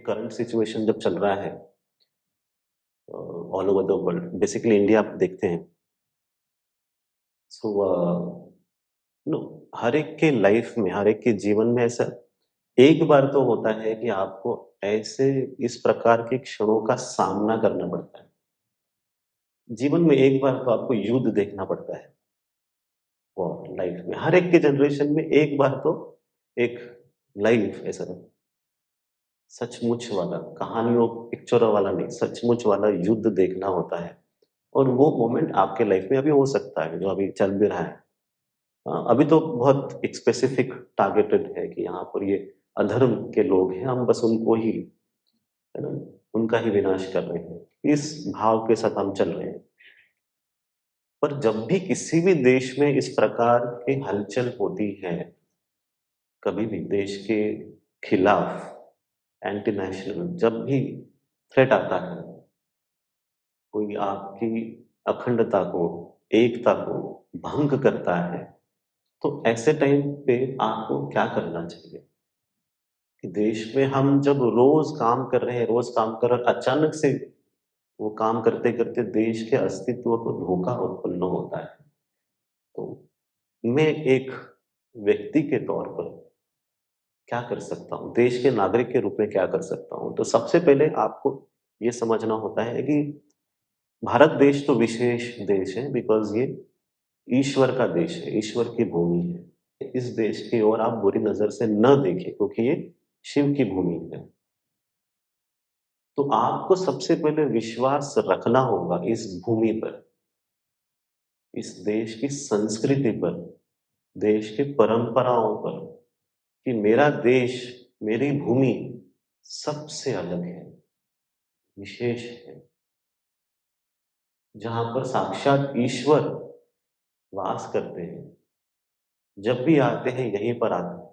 Current situation जब चल रहा है all over the world, basically India आप देखते हैं, सो नो, हर एक के लाइफ में, हर एक के जीवन में ऐसा एक बार तो होता है कि आपको ऐसे इस प्रकार के क्षणों का सामना करना पड़ता है। जीवन में एक बार तो आपको युद्ध देखना पड़ता है और लाइफ में हर एक के जनरेशन में एक बार तो एक लाइफ ऐसा सचमुच वाला, कहानियों पिक्चरों वाला नहीं, सचमुच वाला युद्ध देखना होता है। और वो मोमेंट आपके लाइफ में अभी हो सकता है, जो अभी चल भी रहा है। अभी तो बहुत एक स्पेसिफिक टारगेटेड है कि यहाँ पर ये अधर्म के लोग हैं, हम बस उनको ही, है ना, उनका ही विनाश कर रहे हैं। इस भाव के साथ हम चल रहे हैं। पर जब भी किसी भी देश में इस प्रकार की हलचल होती है, कभी भी देश के खिलाफ, एंटी नेशनल जब भी थ्रेट आता है, कोई आपकी अखंडता को, एकता को भंग करता है, तो ऐसे टाइम पे आपको क्या करना चाहिए? कि देश में हम जब रोज काम कर रहे हैं, रोज काम कर रहे हैं, अचानक से वो काम करते करते देश के अस्तित्व को धोखा उत्पन्न होता है, तो मैं एक व्यक्ति के तौर पर क्या कर सकता हूँ, देश के नागरिक के रूप में क्या कर सकता हूँ? तो सबसे पहले आपको ये समझना होता है कि भारत देश तो विशेष देश है, बिकॉज ये ईश्वर का देश है, ईश्वर की भूमि है। इस देश की ओर आप बुरी नजर से न देखें, क्योंकि ये शिव की भूमि है। तो आपको सबसे पहले विश्वास रखना होगा इस भूमि पर, इस देश की संस्कृति पर, देश की परंपराओं पर, कि मेरा देश, मेरी भूमि सबसे अलग है, विशेष है, जहां पर साक्षात ईश्वर वास करते हैं। जब भी आते हैं यहीं पर आते हैं।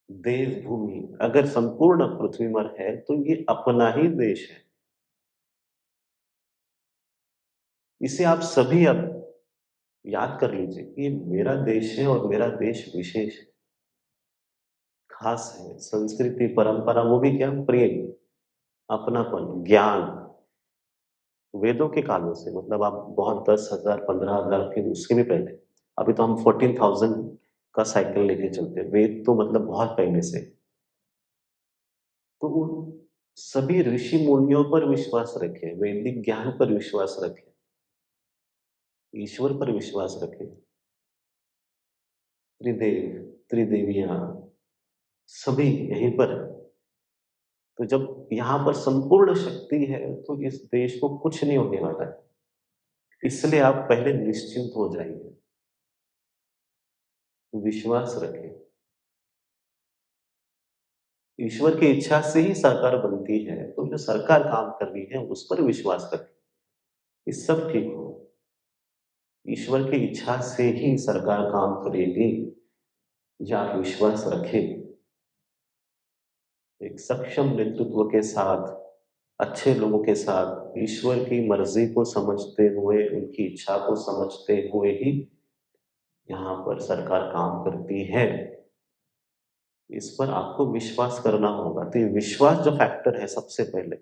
देवभूमि अगर संपूर्ण पृथ्वी पर है तो ये अपना ही देश है। इसे आप सभी अब याद कर लीजिए कि ये मेरा देश है और मेरा देश विशेष है, खास है। संस्कृति, परंपरा, वो भी क्या, प्रेम, अपनापन, ज्ञान, वेदों के कालों से, मतलब आप बहुत 10,000 15,000 के उसके भी पहले, अभी तो हम 14,000 का साइकिल लेके चलते हैं, वेद तो मतलब बहुत पहले से। तो उन सभी ऋषि मुनियों पर विश्वास रखें, वैदिक ज्ञान पर विश्वास रखें, ईश्वर पर विश्वास रखें, त्रिदेव, त्रिदेवियां, सभी यहीं पर है। तो जब यहाँ पर संपूर्ण शक्ति है तो इस देश को कुछ नहीं होने वाला है। इसलिए आप पहले निश्चिंत हो जाइए, विश्वास रखें। ईश्वर की इच्छा से ही सरकार बनती है, तो जो सरकार काम कर रही है उस पर विश्वास रखें, ये सब ठीक हो। ईश्वर की इच्छा से ही सरकार काम करेगी, या आप विश्वास रखें। एक सक्षम नेतृत्व के साथ, अच्छे लोगों के साथ, ईश्वर की मर्जी को समझते हुए, उनकी इच्छा को समझते हुए ही यहाँ पर सरकार काम करती है। इस पर आपको विश्वास करना होगा। तो ये विश्वास जो फैक्टर है, सबसे पहले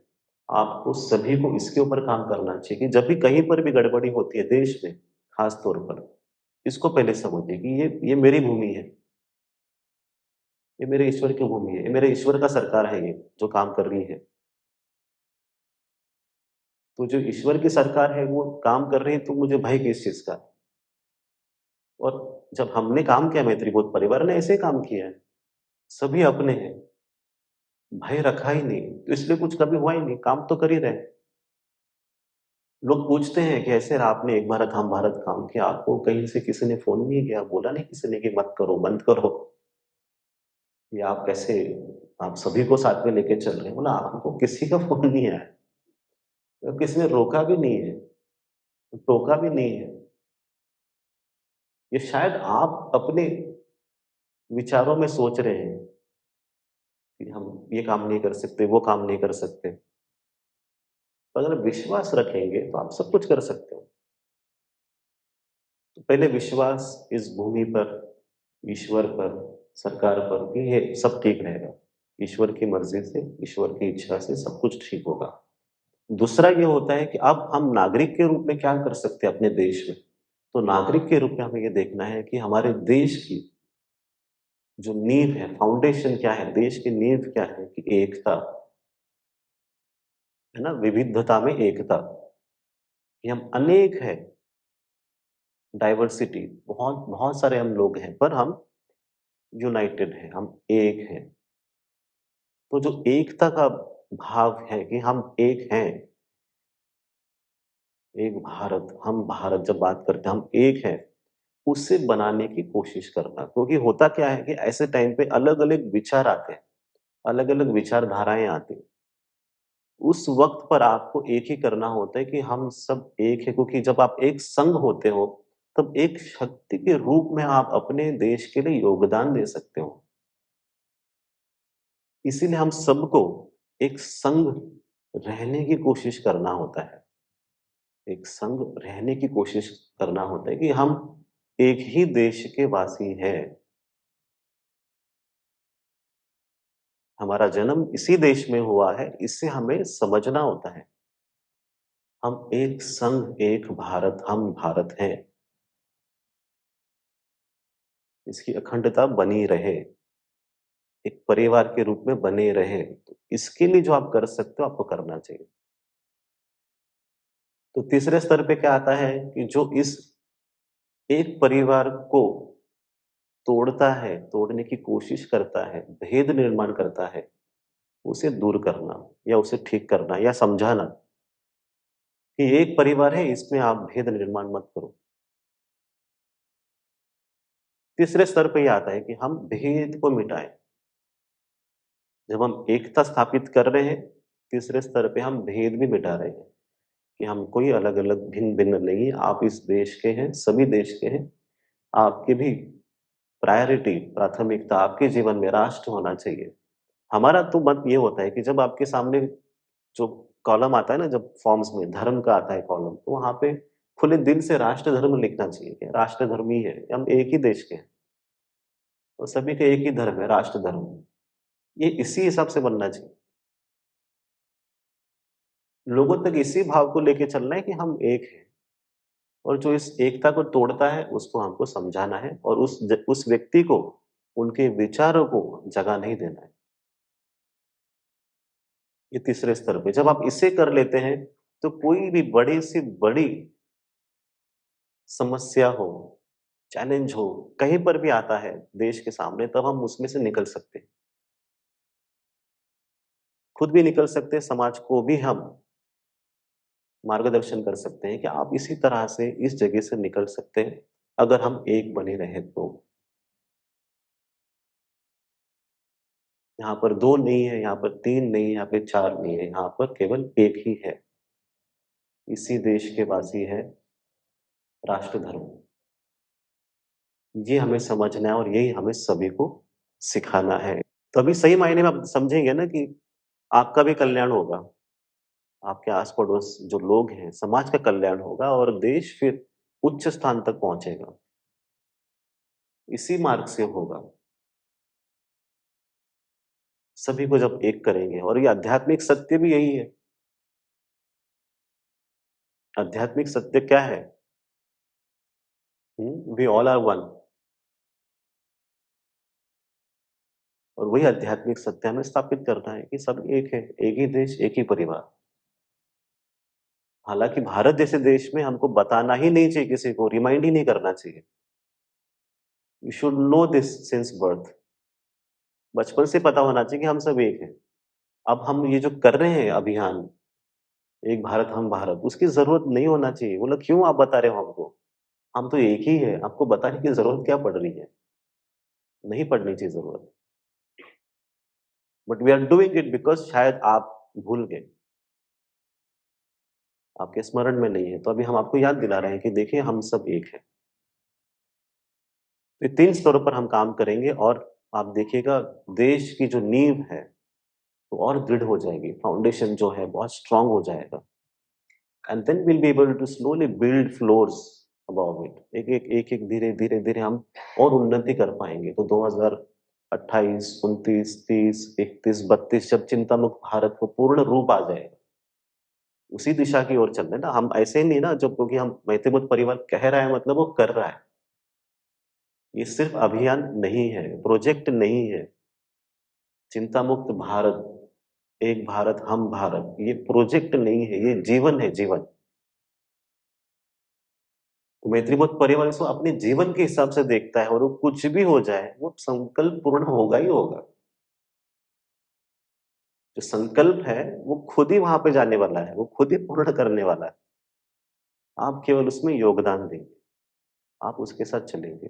आपको सभी को इसके ऊपर काम करना चाहिए कि जब भी कहीं पर भी गड़बड़ी होती है देश में, खास तौर पर इसको पहले समझिए कि ये मेरी भूमि है, ये मेरे ईश्वर की भूमि है, ये मेरे ईश्वर का सरकार है, ये जो काम कर रही है। तो जो ईश्वर की सरकार है वो काम कर रही है, तो मुझे भय किस चीज का? और जब हमने काम किया, मैत्रीभूत परिवार ने ऐसे ही काम किया है, सभी अपने हैं, भय रखा ही नहीं, तो इसलिए कुछ कभी हुआ ही नहीं, काम तो कर ही रहे। लोग पूछते हैं कि ऐसे आपने एक भारत हम भारत काम किया, आपको कहीं से किसी ने फोन नहीं किया, बोला नहीं किसी ने कि मत करो, बंद करो, या आप कैसे, आप सभी को साथ में लेके चल रहे हैं? बोला आपको किसी का फोन नहीं आया, तो किसी ने रोका भी नहीं है, टोका भी नहीं है। ये शायद आप अपने विचारों में सोच रहे हैं कि हम ये काम नहीं कर सकते, वो काम नहीं कर सकते। अगर विश्वास रखेंगे तो आप सब कुछ कर सकते हो। तो पहले विश्वास इस भूमि पर, ईश्वर पर, सरकार पर, कि ये सब ठीक रहेगा। ईश्वर की मर्ज़ी से, ईश्वर की इच्छा से सब कुछ ठीक होगा। दूसरा ये होता है कि अब हम नागरिक के रूप में क्या कर सकते हैं अपने देश में? तो नागरिक के रूप में हमें ये देखना है कि हमारे देश की जो नींव है, फाउंडेशन क्या है, देश की नींव क्या है कि एकता, है ना? विविधता में एकता, कि हम अनेक हैं, डाइवर्सिटी, बहुत बहुत सारे हम लोग हैं, पर हम यूनाइटेड हैं, हम एक हैं। तो जो एकता का भाव है कि हम एक हैं, एक भारत, हम भारत जब बात करते हैं, हम एक हैं, उसे बनाने की कोशिश करना। क्योंकि होता क्या है कि ऐसे टाइम पे अलग-अलग विचार आते हैं, अलग-अलग विचारधाराएँ आती हैं। उस वक़्त पर आपको एक ही करना होता है कि हम सब एक हैं, क्योंकि जब आप एक संघ होते हो, तब एक शक्ति के रूप में आप अपने देश के लिए योगदान दे सकते हो। इसीलिए हम सबको एक संघ रहने की कोशिश करना होता है। एक संघ रहने की कोशिश करना होता है कि हम एक ही देश के वासी हैं। हमारा जन्म इसी देश में हुआ है, इसे हमें समझना होता है। हम एक संघ, एक भारत, हम भारत हैं। इसकी अखंडता बनी रहे, एक परिवार के रूप में बने रहे। तो इसके लिए जो आप कर सकते हो, आपको करना चाहिए। तो तीसरे स्तर पे क्या आता है कि जो इस एक परिवार को तोड़ता है, तोड़ने की कोशिश करता है, भेद निर्माण करता है, उसे दूर करना या उसे ठीक करना या समझाना कि एक परिवार है, इसमें आप भेद निर्माण मत करो। तीसरे स्तर पे ये आता है कि हम भेद को मिटाएँ। जब हम एकता स्थापित कर रहे हैं, तीसरे स्तर पे हम भेद भी मिटा रहे हैं कि हम कोई अलग-अलग, भिन्न-भिन्न नहीं है, आप इस देश के हैं, सभी देश के हैं। आपकी भी प्रायोरिटी, प्राथमिकता आपके जीवन में राष्ट्र होना चाहिए। हमारा तो मत ये होता है कि जब आपके सामने जो कॉलम आता है ना, जब फॉर्म्स में धर्म का आता है कॉलम, तो वहाँ पे खुले दिल से राष्ट्र धर्म लिखना चाहिए कि राष्ट्र धर्म ही है, हम एक ही देश के हैं और सभी का एक ही धर्म है, राष्ट्र धर्म। ये इसी हिसाब से बनना चाहिए। लोगों तक इसी भाव को लेके चलना है कि हम एक हैं और जो इस एकता को तोड़ता है, उसको हमको समझाना है और उस व्यक्ति को, उनके विचारों को जगह नहीं देना है। ये तीसरे स्तर पे जब आप इसे कर लेते हैं, तो कोई भी बड़ी से बड़ी समस्या हो, चैलेंज हो, कहीं पर भी आता है देश के सामने, तब हम उसमें से निकल सकते हैं। खुद भी निकल सकते हैं, समाज को भी हम मार्गदर्शन कर सकते हैं कि आप इसी तरह से इस जगह से निकल सकते हैं, अगर हम एक बने रहें तो। यहाँ पर 2 नहीं है, यहाँ पर 3 नहीं है, यहाँ पे 4 नहीं है, यहाँ पर केवल एक ही है। इसी देश के वासी हैं, राष्ट्र धर्म। ये हमें समझना है और यही हमें सभी को सिखाना है। तभी सही मायने में आप समझेंगे ना कि आपका भी कल्याण होगा। आपके आस-पड़ोस जो लोग हैं, समाज का कल्याण होगा और देश फिर उच्च स्थान तक पहुँचेगा। इसी मार्ग से होगा। सभी को जब एक करेंगे और ये आध्यात्मिक सत्य भी यही है। आध्यात्मिक सत्य क्या है? We all are one. और वही आध्यात्मिक सत्य हमें स्थापित करना है कि सब एक है, एक ही देश, एक ही परिवार। हालाँकि भारत जैसे देश में हमको बताना ही नहीं चाहिए किसी को, रिमाइंड ही नहीं करना चाहिए। You should know this since birth. बचपन से पता होना चाहिए कि हम सब एक हैं। अब हम ये जो कर रहे हैं अभियान, एक भारत हम भारत, उसकी ज़रूरत नहीं होना चाहिए। बोला क्यों आप बता रहे हो हमको? हम तो एक ही हैं, आपको बताने की ज़रूरत क्या पड़ रही है? नहीं पड़नी चाहिए ज़रूरत। But we are doing it because शायद आप भूल गए, आपके स्मरण में नहीं है। तो अभी हम आपको याद दिला रहे हैं कि देखिए हम सब एक हैं। तो ये 3 स्तरों पर हम काम करेंगे और आप देखिएगा देश की जो नींव है, वो और दृढ़ हो जाएगी, फाउंडेशन जो है बहुत स्ट्रॉन्ग हो जाएगा। And then we'll be able to slowly build floors above it. एक-एक, एक-एक, धीरे-धीरे, धीरे धीरे हम और उन्नति कर पाएँगे। तो 28, 29, 30, 31, 32 जब चिंता मुक्त भारत को पूर्ण रूप आ जाएगा, उसी दिशा की ओर चल रहे हैं ना। हम ऐसे नहीं ना, जो क्योंकि हम मैत्री बुद्ध परिवार कह रहा है मतलब वो कर रहा है। ये सिर्फ अभियान नहीं है, प्रोजेक्ट नहीं है। चिंता मुक्त भारत, एक भारत हम भारत, ये प्रोजेक्ट नहीं है, ये जीवन है, जीवन। तो मैत्रीबोध परिवार इसको अपने जीवन के हिसाब से देखता है, और वो कुछ भी हो जाए, वो संकल्प पूर्ण होगा ही होगा। जो संकल्प है, वो खुद ही वहां पे जाने वाला है, वो खुद ही पूर्ण करने वाला है। आप केवल उसमें योगदान देंगे, आप उसके साथ चलेंगे।